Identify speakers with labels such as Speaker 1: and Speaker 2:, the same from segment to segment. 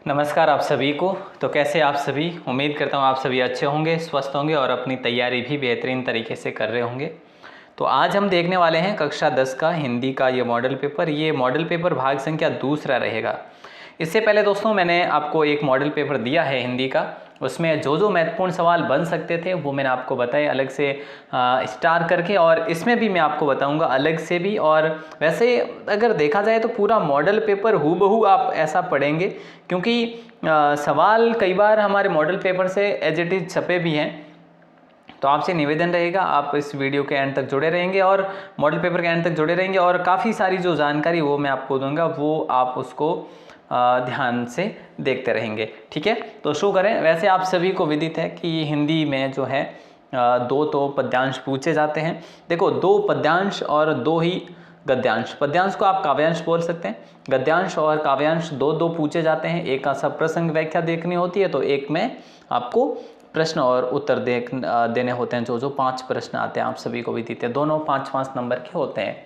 Speaker 1: नमस्कार आप सभी को। तो कैसे आप सभी, उम्मीद करता हूँ आप सभी अच्छे होंगे, स्वस्थ होंगे और अपनी तैयारी भी बेहतरीन तरीके से कर रहे होंगे। तो आज हम देखने वाले हैं कक्षा 10 का हिंदी का ये मॉडल पेपर। ये मॉडल पेपर भाग संख्या दूसरा रहेगा। इससे पहले दोस्तों मैंने आपको एक मॉडल पेपर दिया है हिंदी का, उसमें जो जो महत्वपूर्ण सवाल बन सकते थे वो मैंने आपको बताए अलग से स्टार करके, और इसमें भी मैं आपको बताऊंगा अलग से भी। और वैसे अगर देखा जाए तो पूरा मॉडल पेपर हूबहू आप ऐसा पढ़ेंगे, क्योंकि सवाल कई बार हमारे मॉडल पेपर से एज इट इज छपे भी हैं। तो आपसे निवेदन रहेगा आप इस वीडियो के एंड तक जुड़े रहेंगे और मॉडल पेपर के एंड तक जुड़े रहेंगे, और काफ़ी सारी जो जानकारी वो मैं आपको दूंगा वो आप उसको ध्यान से देखते रहेंगे। ठीक है, तो शुरू करें। वैसे आप सभी को विदित है कि हिंदी में जो है दो तो पद्यांश पूछे जाते हैं। देखो, दो पद्यांश और दो ही गद्यांश। पद्यांश को आप काव्यांश बोल सकते हैं, गद्यांश और काव्यांश दो दो पूछे जाते हैं। एक का सब प्रसंग व्याख्या देखनी होती है, तो एक में आपको प्रश्न और उत्तर देने होते हैं। जो जो 5 प्रश्न आते हैं आप सभी को विदित है, दोनों 5-5 नंबर के होते हैं,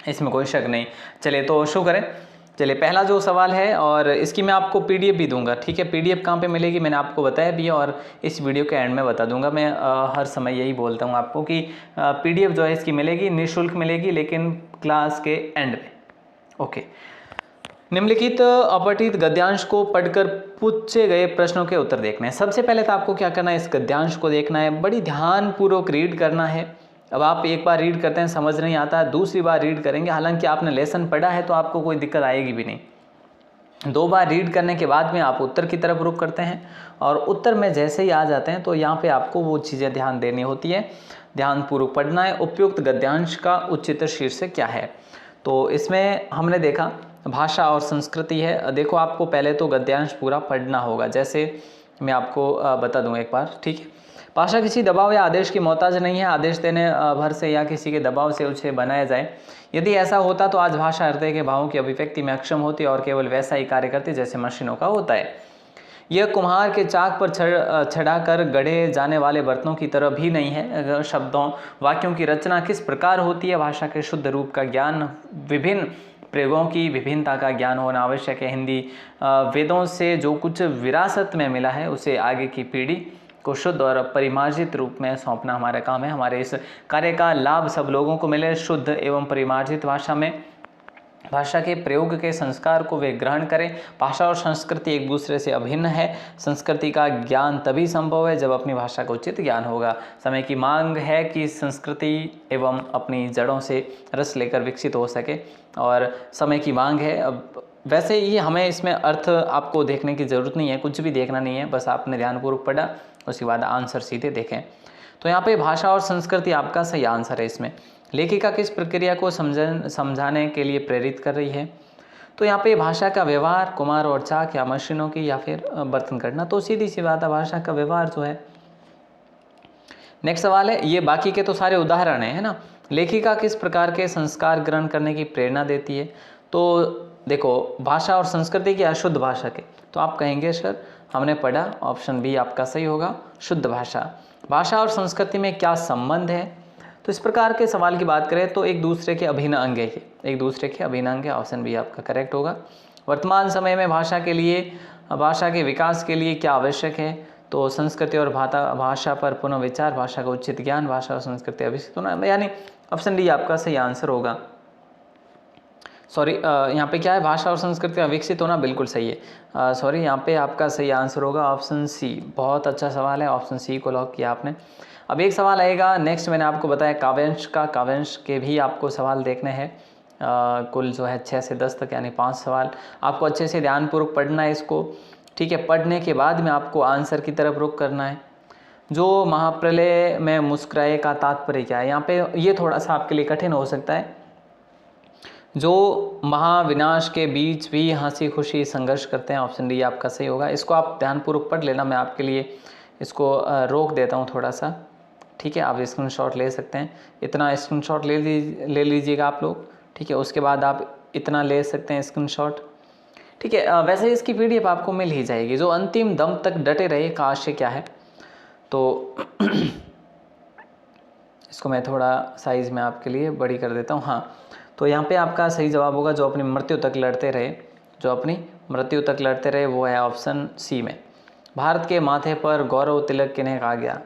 Speaker 1: इसमें कोई शक नहीं। चलिए तो शुरू करें। चलिए, पहला जो सवाल है, और इसकी मैं आपको पीडीएफ भी दूंगा। ठीक है, पीडीएफ कहाँ पे मिलेगी मैंने आपको बताया भी है, और इस वीडियो के एंड में बता दूंगा। मैं हर समय यही बोलता हूँ आपको कि पीडीएफ जो है इसकी मिलेगी, निःशुल्क मिलेगी, लेकिन क्लास के एंड में। ओके, निम्नलिखित अपठित गद्यांश को पढ़कर पूछे गए प्रश्नों के उत्तर देखने हैं। सबसे पहले तो आपको क्या करना है, इस गद्यांश को देखना है, बड़ी ध्यानपूर्वक रीड करना है। अब आप एक बार रीड करते हैं समझ नहीं आता, दूसरी बार रीड करेंगे, हालांकि आपने लेसन पढ़ा है तो आपको कोई दिक्कत आएगी भी नहीं। 2 बार रीड करने के बाद में आप उत्तर की तरफ रुख करते हैं, और उत्तर में जैसे ही आ जाते हैं तो यहाँ पे आपको वो चीज़ें ध्यान देनी होती है, ध्यानपूर्वक पढ़ना है। उपयुक्त गद्यांश का उच्चतर शीर्षक क्या है? तो इसमें हमने देखा भाषा और संस्कृति है। देखो, आपको पहले तो गद्यांश पूरा पढ़ना होगा, जैसे मैं आपको बता दूं एक बार। ठीक है, भाषा किसी दबाव या आदेश की मोहताज नहीं है। आदेश देने भर से या किसी के दबाव से उसे बनाया जाए। यदि ऐसा होता तो आज भाषा हृदय के भावों की अभिव्यक्ति में अक्षम होती और केवल वैसा ही कार्य करती जैसे मशीनों का होता है। यह कुम्हार के चाक पर चढ़ाकर गढ़े जाने वाले बर्तनों की तरह भी नहीं है। शब्दों वाक्यों की रचना किस प्रकार होती है, भाषा के शुद्ध रूप का ज्ञान, विभिन्न प्रयोगों की विभिन्नता का ज्ञान होना आवश्यक है। हिंदी वेदों से जो कुछ विरासत में मिला है उसे आगे की पीढ़ी को शुद्ध और परिमार्जित रूप में सौंपना हमारा काम है। हमारे इस कार्य का लाभ सब लोगों को मिले। शुद्ध एवं परिमार्जित भाषा में भाषा के प्रयोग के संस्कार को वे ग्रहण करें। भाषा और संस्कृति एक दूसरे से अभिन्न है। संस्कृति का ज्ञान तभी संभव है जब अपनी भाषा का उचित ज्ञान होगा। समय की मांग है कि संस्कृति एवं अपनी जड़ों से रस लेकर विकसित हो सके, और समय की मांग है। अब वैसे ही हमें इसमें अर्थ आपको देखने की ज़रूरत नहीं है, कुछ भी देखना नहीं है, बस आपने ध्यानपूर्वक पढ़ा, उसके बाद आंसर सीधे देखें। तो यहाँ पे भाषा और संस्कृति आपका सही आंसर है। इसमें लेखिका किस प्रक्रिया को समझाने के लिए प्रेरित कर रही है? तो यहाँ पे भाषा का व्यवहार, कुम्हार और चाक या मशीनों की, या फिर बर्तन करना। तो सीधी सी बात है, भाषा का व्यवहार जो है। नेक्स्ट सवाल है, ये बाकी के तो सारे उदाहरण है ना। लेखिका किस प्रकार के संस्कार ग्रहण करने की प्रेरणा देती है? तो देखो, भाषा और संस्कृति की अशुद्ध भाषा के, तो आप कहेंगे सर हमने पढ़ा, ऑप्शन बी आपका सही होगा, शुद्ध भाषा। भाषा और संस्कृति में क्या संबंध है? तो इस प्रकार के सवाल की बात करें तो एक दूसरे के अभिन्न अंग है, एक दूसरे के अभिन्न अंग है, ऑप्शन बी आपका करेक्ट होगा। वर्तमान समय में भाषा के विकास के लिए क्या आवश्यक है? तो संस्कृति और भाषा पर पुनः विचार, भाषा का उचित ज्ञान, भाषा और संस्कृति अभिष्ट होना, यानी ऑप्शन डी आपका सही आंसर होगा। सॉरी, यहाँ पे क्या है, भाषा और संस्कृति का विकसित होना, बिल्कुल सही है। सॉरी, यहाँ पे आपका सही आंसर होगा ऑप्शन सी। बहुत अच्छा सवाल है, ऑप्शन सी को लॉक किया आपने। अब एक सवाल आएगा नेक्स्ट, मैंने आपको बताया काव्यांश का, काव्यांश के भी आपको सवाल देखने हैं। कुल जो है 6 से 10 तक, यानी 5 सवाल आपको अच्छे से ध्यानपूर्वक पढ़ना है इसको। ठीक है, पढ़ने के बाद में आपको आंसर की तरफ रुख करना है। जो महाप्रलय में मुस्कुराए का तात्पर्य क्या है? यहाँ पे ये थोड़ा सा आपके लिए कठिन हो सकता है। जो महाविनाश के बीच भी हंसी खुशी संघर्ष करते हैं, ऑप्शन डी आपका सही होगा। इसको आप ध्यानपूर्वक पढ़ लेना, मैं आपके लिए इसको रोक देता हूँ थोड़ा सा। ठीक है, आप स्क्रीनशॉट ले सकते हैं, इतना स्क्रीनशॉट ले लीजिएगा आप लोग। ठीक है, उसके बाद आप इतना ले सकते हैं स्क्रीनशॉट। ठीक है, वैसे इसकी पीडीएफ आपको मिल ही जाएगी। जो अंतिम दम तक डटे रहे का आशय क्या है? तो इसको मैं थोड़ा साइज़ में आपके लिए बड़ी कर देता हूँ। हाँ, तो यहाँ पे आपका सही जवाब होगा जो अपनी मृत्यु तक लड़ते रहे। जो अपनी मृत्यु तक लड़ते रहे, वो है ऑप्शन सी में। भारत के माथे पर गौरव तिलक किन्हें कहा गया?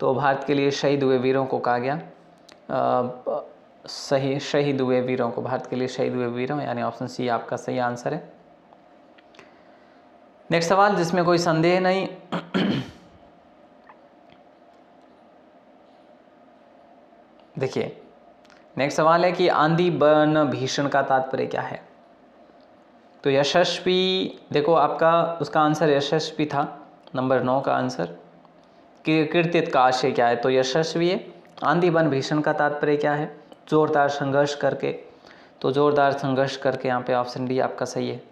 Speaker 1: तो भारत के लिए शहीद हुए वीरों को कहा गया। सही, शहीद हुए वीरों को, भारत के लिए शहीद हुए वीरों, यानी ऑप्शन सी आपका सही आंसर है। नेक्स्ट सवाल जिसमें कोई संदेह नहीं। देखिए नेक्स्ट सवाल है कि आंधी बन भीषण का तात्पर्य क्या है? तो यशस्वी, देखो आपका उसका आंसर यशस्वी था, नंबर 9 का आंसर। कि कृत्यत का आशय क्या है? तो यशस्वी है। आंधी बन भीषण का तात्पर्य क्या है? जोरदार संघर्ष करके, तो जोरदार संघर्ष करके यहाँ पे ऑप्शन डी आपका सही है।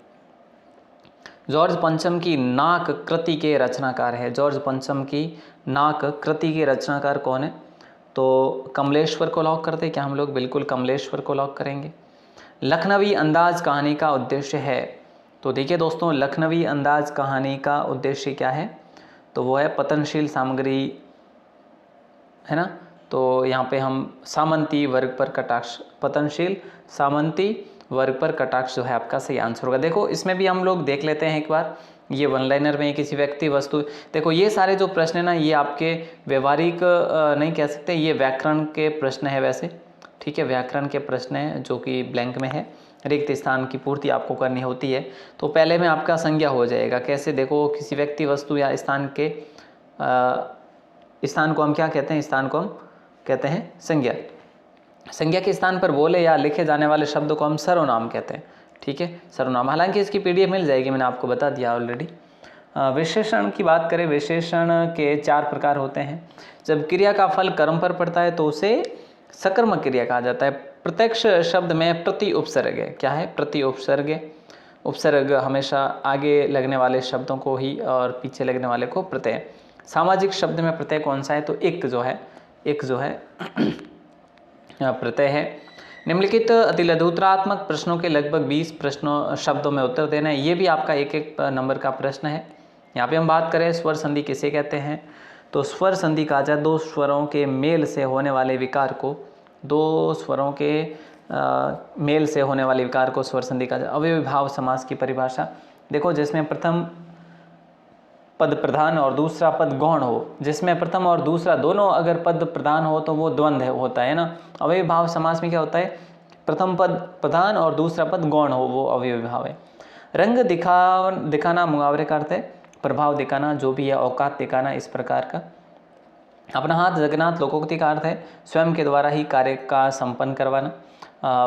Speaker 1: जॉर्ज पंचम की नाक कृति के रचनाकार है। जॉर्ज पंचम की नाक कृति के रचनाकार कौन है? तो कमलेश्वर को लॉक करते क्या हम लोग? बिल्कुल कमलेश्वर को लॉक करेंगे। लखनवी अंदाज कहानी का उद्देश्य है? तो देखिए दोस्तों, लखनवी अंदाज कहानी का उद्देश्य क्या है? तो वो है पतनशील सामग्री, है ना। तो यहाँ पे हम सामंती वर्ग पर कटाक्ष, पतनशील सामंती वर्ग पर कटाक्ष जो है आपका सही आंसर होगा। देखो इसमें भी हम लोग देख लेते हैं एक बार, ये वन लाइनर में किसी व्यक्ति वस्तु, देखो ये सारे जो प्रश्न है ना, ये आपके व्यवहारिक नहीं कह सकते, ये व्याकरण के प्रश्न है वैसे, ठीक है, व्याकरण के प्रश्न है जो कि ब्लैंक में है, रिक्त स्थान की पूर्ति आपको करनी होती है। तो पहले में आपका संज्ञा हो जाएगा। कैसे? देखो किसी व्यक्ति वस्तु या स्थान के स्थान को हम क्या कहते हैं? स्थान को हम कहते हैं संज्ञा। संज्ञा के स्थान पर बोले या लिखे जाने वाले शब्द को हम सर्वनाम कहते हैं, ठीक है, सर्वनाम। हालांकि इसकी पीडीएफ मिल जाएगी, मैंने आपको बता दिया ऑलरेडी। विशेषण की बात करें, विशेषण के 4 प्रकार होते हैं। जब क्रिया का फल कर्म पर पड़ता है तो उसे सकर्मक क्रिया कहा जाता है। प्रत्यक्ष शब्द में प्रति उपसर्ग है। क्या है? प्रति उपसर्ग है। उपसर्ग हमेशा आगे लगने वाले शब्दों को ही और पीछे लगने वाले को प्रत्यय। सामाजिक शब्द में प्रत्यय कौन सा है? तो एक जो है प्रत्यय है। निम्नलिखित अतिलघुत्रात्मक प्रश्नों के लगभग 20 प्रश्नों शब्दों में उत्तर देना है। ये भी आपका एक नंबर का प्रश्न है। यहाँ पे हम बात करें स्वर संधि किसे कहते हैं? तो स्वर संधि कहा जाए 2 स्वरों के मेल से होने वाले विकार को, 2 स्वरों के मेल से होने वाले विकार को स्वर संधि कहा जाए। अव्ययीभाव समास की परिभाषा देखो, जिसमें प्रथम पद प्रधान और दूसरा पद गौण हो, जिसमें प्रथम और दूसरा दोनों अगर पद प्रधान हो तो वो द्वंद्व होता है ना। अव्ययीभाव समास में क्या होता है? प्रथम पद प्रधान और दूसरा पद गौण हो, वो अव्ययीभाव है। रंग दिखाना मुहावरे का अर्थ है प्रभाव दिखाना, जो भी है औकात दिखाना, इस प्रकार का। अपना हाथ जगन्नाथ लोकोक्ति का अर्थ है स्वयं के द्वारा ही कार्य का संपन्न करवाना।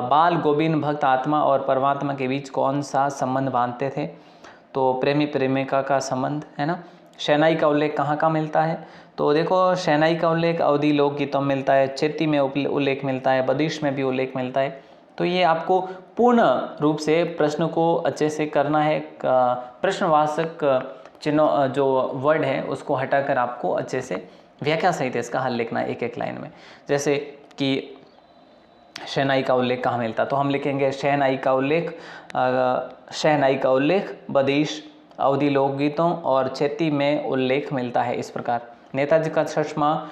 Speaker 1: बाल गोविंद भक्त आत्मा और परमात्मा के बीच कौन सा संबंध बांधते थे? तो प्रेमी प्रेमिका का संबंध, है ना। शहनाई का उल्लेख कहाँ कहाँ मिलता है? तो देखो शहनाई का उल्लेख अवधी लोकगीतों में मिलता है, चेती में उल्लेख मिलता है, बदिश में भी उल्लेख मिलता है। तो ये आपको पूर्ण रूप से प्रश्न को अच्छे से करना है। प्रश्नवाचक चिन्ह जो वर्ड है उसको हटाकर आपको अच्छे से व्याख्या सहित इसका हल लिखना है एक एक लाइन में। जैसे कि शहनाई का उल्लेख कहाँ मिलता, तो हम लिखेंगे शहनाई का उल्लेख बदिश, अवधी लोकगीतों और चेती में उल्लेख मिलता है, इस प्रकार। नेताजी का चश्मा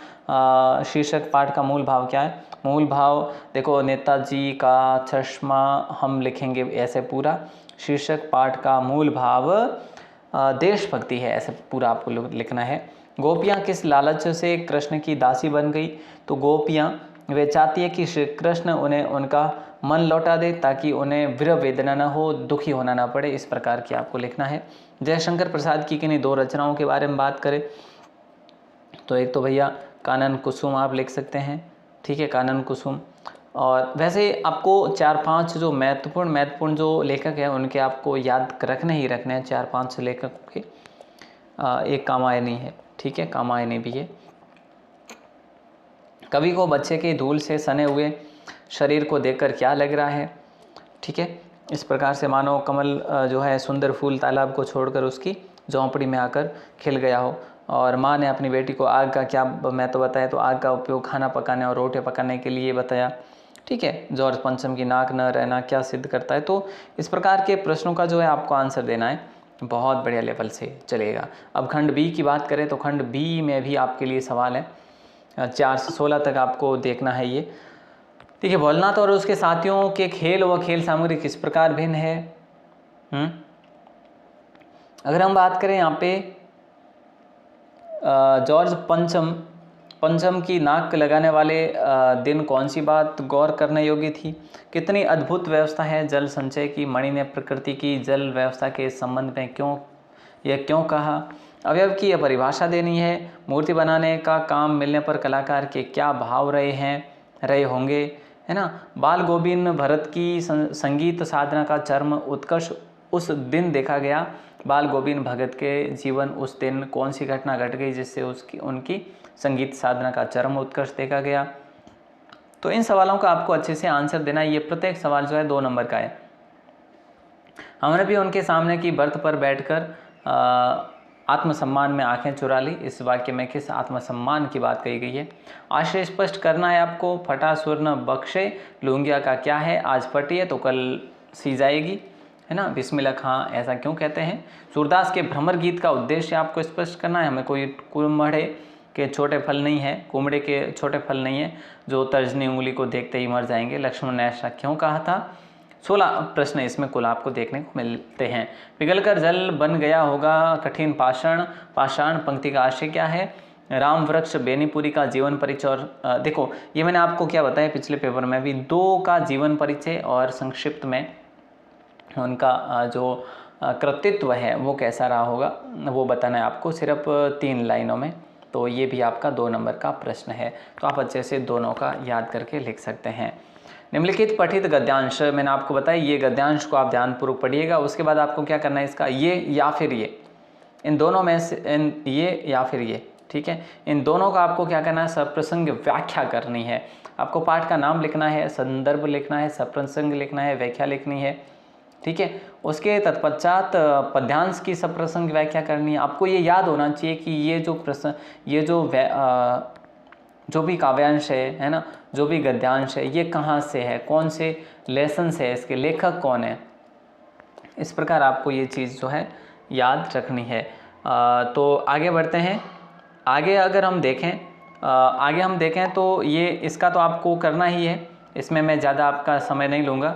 Speaker 1: शीर्षक पाठ का मूल भाव क्या है? मूल भाव देखो, नेताजी का चश्मा हम लिखेंगे ऐसे पूरा, शीर्षक पाठ का मूल भाव देशभक्ति है, ऐसे पूरा आपको लिखना है। गोपियाँ किस लालच से कृष्ण की दासी बन गई? तो गोपियाँ वे चाहती है कि श्री कृष्ण उन्हें उनका मन लौटा दे ताकि उन्हें विरह वेदना न हो, दुखी होना ना पड़े, इस प्रकार की आपको लिखना है। जयशंकर प्रसाद की किन्हीं 2 रचनाओं के बारे में बात करें तो एक तो भैया कानन कुसुम आप लिख सकते हैं, ठीक है, कानन कुसुम। और वैसे आपको 4-5 जो महत्वपूर्ण जो लेखक हैं उनके आपको याद रखने हैं 4-5 लेखकों के। एक कामायनी है, ठीक है, कामायनी भी है। कवि को बच्चे के धूल से सने हुए शरीर को देखकर क्या लग रहा है? ठीक है, इस प्रकार से मानो कमल जो है सुंदर फूल तालाब को छोड़कर उसकी झोंपड़ी में आकर खिल गया हो। और माँ ने अपनी बेटी को आग का क्या महत्व बताया? तो आग का उपयोग खाना पकाने और रोटी पकाने के लिए बताया, ठीक है। जॉर्ज पंचम की नाक न रहना क्या सिद्ध करता है? तो इस प्रकार के प्रश्नों का जो है आपको आंसर देना है, बहुत बढ़िया लेवल से चलेगा। अब खंड बी की बात करें तो खंड बी में भी आपके लिए सवाल है, 4 से 16 तक आपको देखना है ये, ठीक है। भोलनाथ और उसके साथियों के खेल व खेल सामग्री किस प्रकार भिन्न है? अगर हम बात करें यहाँ पे जॉर्ज पंचम की नाक लगाने वाले दिन कौन सी बात गौर करने योग्य थी? कितनी अद्भुत व्यवस्था है जल संचय की, मणि ने प्रकृति की जल व्यवस्था के संबंध में क्यों कहा? अवयव की यह परिभाषा देनी है। मूर्ति बनाने का काम मिलने पर कलाकार के क्या भाव रहे होंगे, है ना। बाल गोविंद भरत की संगीत साधना का चरम उत्कर्ष उस दिन देखा गया। बाल गोविंद भगत के जीवन उस दिन कौन सी घटना घट गई जिससे उनकी संगीत साधना का चरम उत्कर्ष देखा गया? तो इन सवालों का आपको अच्छे से आंसर देना है। ये प्रत्येक सवाल जो है 2 नंबर का है। हमने भी उनके सामने की बर्थ पर बैठकर आत्मसम्मान में आंखें चुरा ली। इस वाक्य में किस आत्मसम्मान की बात कही गई है? आशय स्पष्ट करना है आपको। फटा सुर न बख्शे लुंगिया का क्या है? आज फटी है तो कल सी जाएगी, है ना। बिस्मिल्लाह खां ऐसा क्यों कहते हैं? सूरदास के भ्रमर गीत का उद्देश्य आपको स्पष्ट करना है। हमें कोई कुम्हड़े के छोटे फल नहीं है, कुम्हड़े के छोटे फल नहीं है जो तर्जनी उंगली को देखते ही मर जाएंगे। लक्ष्मण ने ऐसा क्यों कहा था? 16 प्रश्न इसमें कुल आपको देखने को मिलते हैं। पिघलकर जल बन गया होगा कठिन पाषाण पंक्ति का आशय क्या है? राम वृक्ष बेनीपुरी का जीवन परिचय। और देखो ये मैंने आपको क्या बताया पिछले पेपर में भी, 2 का जीवन परिचय और संक्षिप्त में उनका जो कृतित्व है वो कैसा रहा होगा वो बताना है आपको सिर्फ 3 लाइनों में। तो ये भी आपका 2 नंबर का प्रश्न है। तो आप अच्छे से दोनों का याद करके लिख सकते हैं। निम्नलिखित पठित गद्यांश, मैंने आपको बताया ये गद्यांश को आप ध्यानपूर्वक पढ़िएगा। उसके बाद आपको क्या करना है, इसका ये या फिर ये, इन दोनों में से ये या फिर ये, ठीक है, इन दोनों का आपको क्या करना है, सप्रसंग व्याख्या करनी है। आपको पाठ का नाम लिखना है, संदर्भ लिखना है, सप्रसंग लिखना है, व्याख्या लिखनी है, ठीक है। उसके तत्पश्चात पद्यांश की सप्रसंग व्याख्या करनी है। आपको ये याद होना चाहिए कि ये जो भी काव्यांश है ना, जो भी गद्यांश है, ये कहाँ से है, कौन से लेसन से है, इसके लेखक कौन है, इस प्रकार आपको ये चीज़ जो है याद रखनी है। तो आगे बढ़ते हैं। आगे हम देखें तो ये इसका तो आपको करना ही है, इसमें मैं ज़्यादा आपका समय नहीं लूँगा।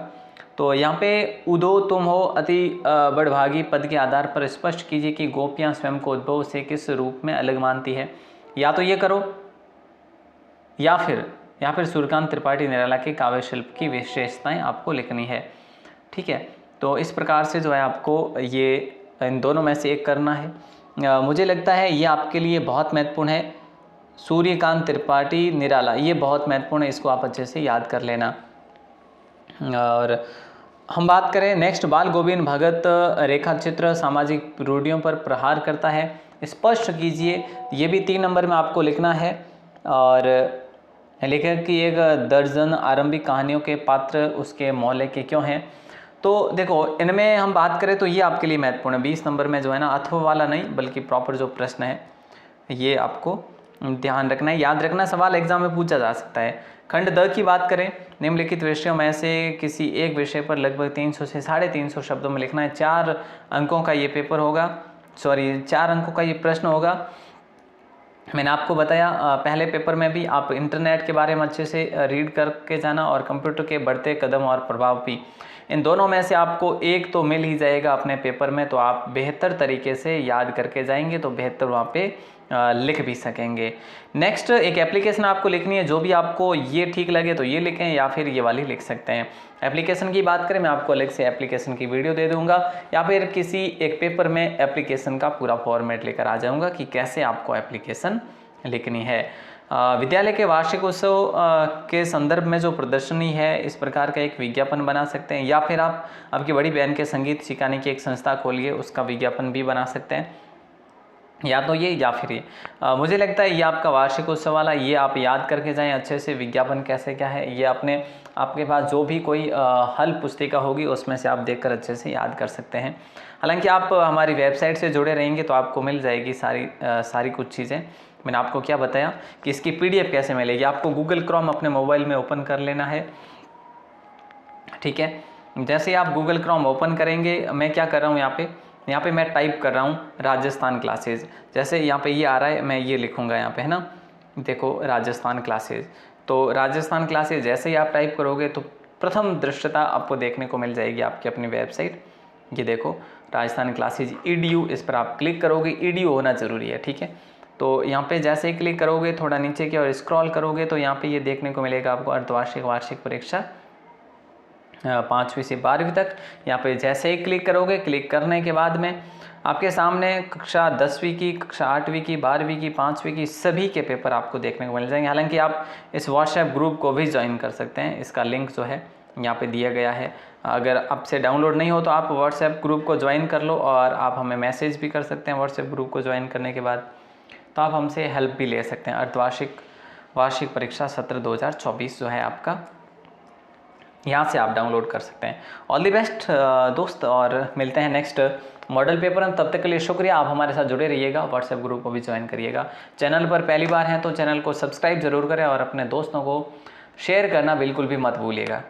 Speaker 1: तो यहाँ पे उदो तुम हो अति बड़भागी पद के आधार पर स्पष्ट कीजिए कि गोपियाँ स्वयं को उद्भव से किस रूप में अलग मानती है। या तो ये करो या फिर सूर्यकांत त्रिपाठी निराला के काव्य शिल्प की विशेषताएं आपको लिखनी है, ठीक है। तो इस प्रकार से जो है आपको ये इन दोनों में से एक करना है। मुझे लगता है ये आपके लिए बहुत महत्वपूर्ण है। सूर्यकांत त्रिपाठी निराला ये बहुत महत्वपूर्ण है, इसको आप अच्छे से याद कर लेना। और हम बात करें नेक्स्ट, बाल गोविंद भगत रेखा चित्र सामाजिक रूढ़ियों पर प्रहार करता है, स्पष्ट कीजिए। ये भी 3 नंबर में आपको लिखना है। और लेखक की 1 दर्जन आरंभिक कहानियों के पात्र उसके मौलिक के क्यों हैं। तो देखो इनमें हम बात करें तो ये आपके लिए महत्वपूर्ण है। 20 नंबर में जो है ना, अथवा वाला नहीं बल्कि प्रॉपर जो प्रश्न है ये आपको ध्यान रखना है, याद रखना। सवाल एग्जाम में पूछा जा सकता है। खंड द की बात करें, निम्नलिखित विषयों में से किसी एक विषय पर लगभग 300 से 350 शब्दों में लिखना है। 4 अंकों का ये पेपर होगा, 4 अंकों का ये प्रश्न होगा। मैंने आपको बताया पहले पेपर में भी आप इंटरनेट के बारे में अच्छे से रीड करके जाना और कंप्यूटर के बढ़ते कदम और प्रभाव भी, इन दोनों में से आपको एक तो मिल ही जाएगा अपने पेपर में। तो आप बेहतर तरीके से याद करके जाएंगे तो बेहतर वहाँ पे लिख भी सकेंगे। नेक्स्ट एक एप्लीकेशन आपको लिखनी है, जो भी आपको ये ठीक लगे तो ये लिखें या फिर ये वाली लिख सकते हैं। एप्लीकेशन की बात करें, मैं आपको अलग से एप्लीकेशन की वीडियो दे दूंगा या फिर किसी एक पेपर में एप्लीकेशन का पूरा फॉर्मेट लेकर आ जाऊंगा कि कैसे आपको एप्लीकेशन लिखनी है। विद्यालय के वार्षिक उत्सव के संदर्भ में जो प्रदर्शनी है, इस प्रकार का एक विज्ञापन बना सकते हैं। या फिर आप आपकी बड़ी बहन के संगीत सिखाने की एक संस्था खोलिए, उसका विज्ञापन भी बना सकते हैं। या तो ये या फिर ये, मुझे लगता है ये आपका वार्षिक उत्सव वाला, ये आप याद करके जाएं अच्छे से। विज्ञापन कैसे क्या है ये आपके पास जो भी कोई हल पुस्तिका होगी उसमें से आप देखकर अच्छे से याद कर सकते हैं। हालांकि आप हमारी वेबसाइट से जुड़े रहेंगे तो आपको मिल जाएगी सारी कुछ चीज़ें। मैंने आपको क्या बताया कि इसकी PDF कैसे मिलेगी। आपको गूगल क्रोम अपने मोबाइल में ओपन कर लेना है, ठीक है। जैसे ही आप गूगल क्रोम ओपन करेंगे, मैं क्या कर रहा हूँ यहाँ पे मैं टाइप कर रहा हूँ राजस्थान क्लासेज। जैसे यहाँ पे ये आ रहा है, मैं ये लिखूँगा यहाँ पे, है ना, देखो राजस्थान क्लासेज। तो राजस्थान क्लासेज जैसे ही आप टाइप करोगे तो प्रथम दृश्यता आपको देखने को मिल जाएगी आपकी अपनी वेबसाइट। ये देखो राजस्थान क्लासेज EDU, इस पर आप क्लिक करोगे। EDU होना ज़रूरी है, ठीक है। तो यहाँ पे जैसे ही क्लिक करोगे, थोड़ा नीचे की ओर स्क्रॉल करोगे तो यहाँ पे ये देखने को मिलेगा आपको अर्धवार्षिक वार्षिक परीक्षा 5वीं से 12वीं तक। यहाँ पे जैसे ही क्लिक करोगे, क्लिक करने के बाद में आपके सामने कक्षा 10वीं की, कक्षा 8वीं की, 12वीं की, 5वीं की सभी के पेपर आपको देखने को मिल जाएंगे। हालांकि आप इस व्हाट्सएप ग्रुप को भी ज्वाइन कर सकते हैं, इसका लिंक जो है यहाँ पे दिया गया है। अगर आपसे डाउनलोड नहीं हो तो आप व्हाट्सएप ग्रुप को ज्वाइन कर लो और आप हमें मैसेज भी कर सकते हैं। व्हाट्सएप ग्रुप को ज्वाइन करने के बाद तो आप हमसे हेल्प भी ले सकते हैं। अर्धवार्षिक वार्षिक परीक्षा सत्र 2024 जो है आपका, यहाँ से आप डाउनलोड कर सकते हैं। ऑल द बेस्ट दोस्त, और मिलते हैं नेक्स्ट मॉडल पेपर में। तब तक के लिए शुक्रिया। आप हमारे साथ जुड़े रहिएगा, व्हाट्सएप ग्रुप को भी ज्वाइन करिएगा। चैनल पर पहली बार हैं तो चैनल को सब्सक्राइब जरूर करें और अपने दोस्तों को शेयर करना बिल्कुल भी मत भूलिएगा।